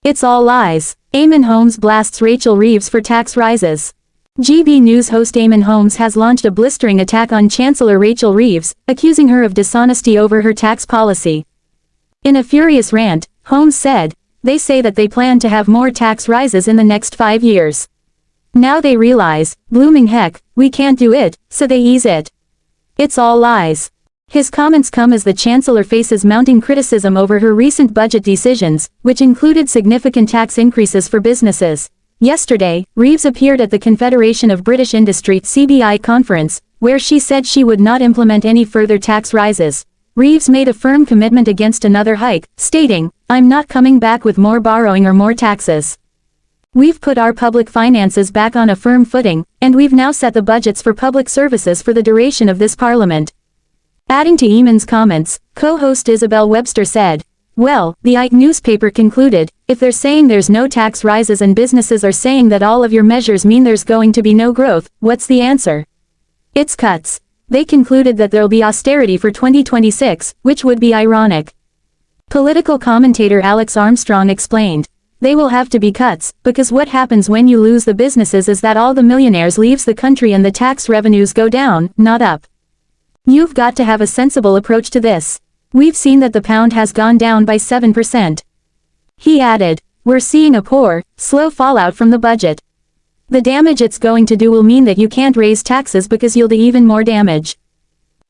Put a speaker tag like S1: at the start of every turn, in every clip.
S1: It's all lies. Eamonn Holmes blasts Rachel Reeves for tax rises. gbnews host Eamonn Holmes has launched a blistering attack on Chancellor Rachel Reeves, accusing her of dishonesty over her tax policy. In a furious rant, Holmes said, "They say that they plan to have more tax rises in the next 5 years. Now they realize, blooming heck, we can't do it, so they ease it. It's all lies." His comments come as the Chancellor faces mounting criticism over her recent budget decisions, which included significant tax increases for businesses. Yesterday, Reeves appeared at the Confederation of British Industry (CBI) conference, where she said she would not implement any further tax rises. Reeves made a firm commitment against another hike, stating, "I'm not coming back with more borrowing or more taxes. We've put our public finances back on a firm footing, and we've now set the budgets for public services for the duration of this Parliament." Adding to Eamonn's comments, co-host Isabel Webster said, "Well, the IT newspaper concluded, if they're saying there's no tax rises and businesses are saying that all of your measures mean there's going to be no growth, what's the answer? It's cuts. They concluded that there'll be austerity for 2026, which would be ironic." Political commentator Alex Armstrong explained, "They will have to be cuts, because what happens when you lose the businesses is that all the millionaires leaves the country and the tax revenues go down, not up. You've got to have a sensible approach to this. We've seen that the pound has gone down by 7%. He added, "We're seeing a poor, slow fallout from the budget. The damage it's going to do will mean that you can't raise taxes because you'll do even more damage."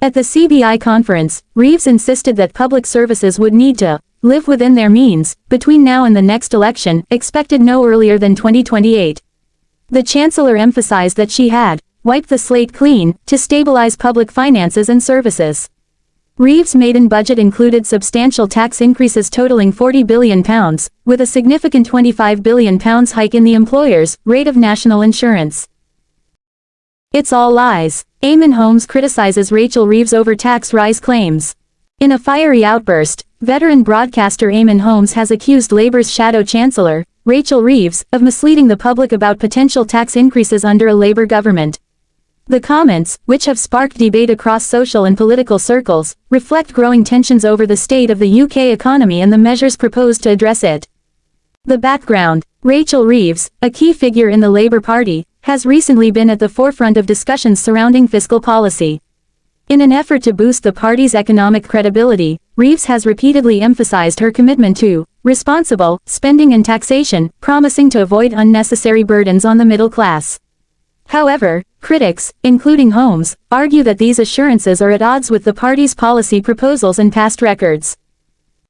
S1: At the CBI conference, Reeves insisted that public services would need to live within their means between now and the next election, expected no earlier than 2028. The Chancellor emphasized that she had wiped the slate clean to stabilize public finances and services. Reeves' maiden budget included substantial tax increases totaling £40 billion, with a significant £25 billion hike in the employer's rate of national insurance. It's all lies. Eamonn Holmes criticizes Rachel Reeves over tax rise claims. In a fiery outburst, veteran broadcaster Eamonn Holmes has accused Labour's shadow chancellor, Rachel Reeves, of misleading the public about potential tax increases under a Labour government. The comments, which have sparked debate across social and political circles, reflect growing tensions over the state of the UK economy and the measures proposed to address it. The background: Rachel Reeves, a key figure in the Labour Party, has recently been at the forefront of discussions surrounding fiscal policy. In an effort to boost the party's economic credibility, Reeves has repeatedly emphasized her commitment to responsible spending and taxation, promising to avoid unnecessary burdens on the middle class. However, critics, including Holmes, argue that these assurances are at odds with the party's policy proposals and past records.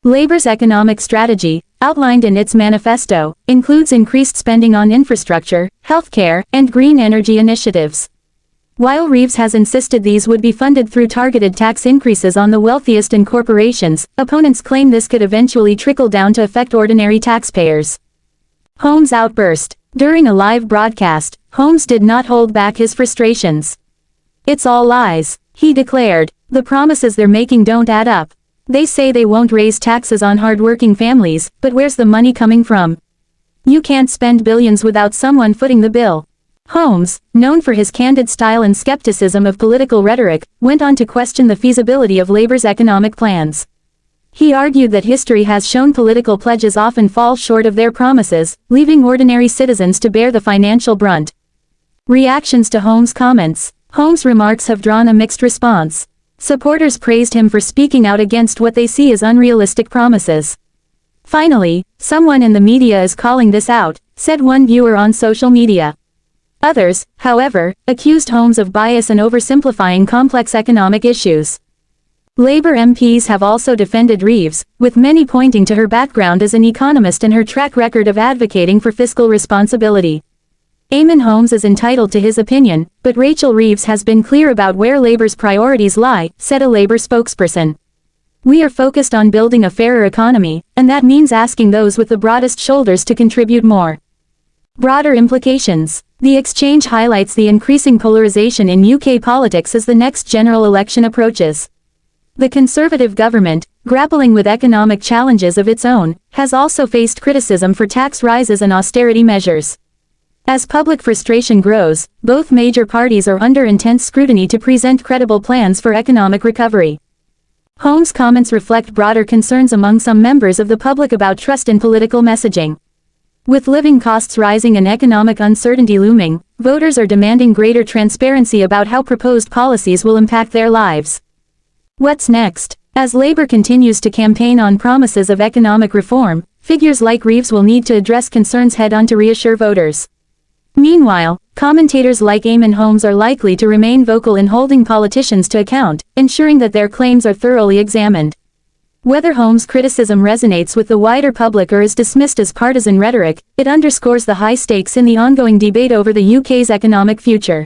S1: Labour's economic strategy, outlined in its manifesto, includes increased spending on infrastructure, healthcare, and green energy initiatives. While Reeves has insisted these would be funded through targeted tax increases on the wealthiest and corporations, opponents claim this could eventually trickle down to affect ordinary taxpayers. Holmes' outburst. During a live broadcast, Holmes did not hold back his frustrations. "It's all lies," he declared. "The promises they're making don't add up. They say they won't raise taxes on hard-working families, but where's the money coming from? You can't spend billions without someone footing the bill." Holmes, known for his candid style and skepticism of political rhetoric, went on to question the feasibility of Labour's economic plans. He argued that history has shown political pledges often fall short of their promises, leaving ordinary citizens to bear the financial brunt. Reactions to Holmes' comments. Holmes' remarks have drawn a mixed response. Supporters praised him for speaking out against what they see as unrealistic promises. "Finally, someone in the media is calling this out," said one viewer on social media. Others, however, accused Holmes of bias and oversimplifying complex economic issues. Labour MPs have also defended Reeves, with many pointing to her background as an economist and her track record of advocating for fiscal responsibility. Eamonn Holmes is entitled to his opinion, but Rachel Reeves has been clear about where Labour's priorities lie, said a Labour spokesperson. "We are focused on building a fairer economy, and that means asking those with the broadest shoulders to contribute more." Broader implications. The exchange highlights the increasing polarization in UK politics as the next general election approaches. The Conservative government, grappling with economic challenges of its own, has also faced criticism for tax rises and austerity measures. As public frustration grows, both major parties are under intense scrutiny to present credible plans for economic recovery. Holmes' comments reflect broader concerns among some members of the public about trust in political messaging. With living costs rising and economic uncertainty looming, voters are demanding greater transparency about how proposed policies will impact their lives. What's next? As Labour continues to campaign on promises of economic reform, figures like Reeves will need to address concerns head-on to reassure voters. Meanwhile, commentators like Eamonn Holmes are likely to remain vocal in holding politicians to account, ensuring that their claims are thoroughly examined. Whether Holmes' criticism resonates with the wider public or is dismissed as partisan rhetoric, it underscores the high stakes in the ongoing debate over the UK's economic future.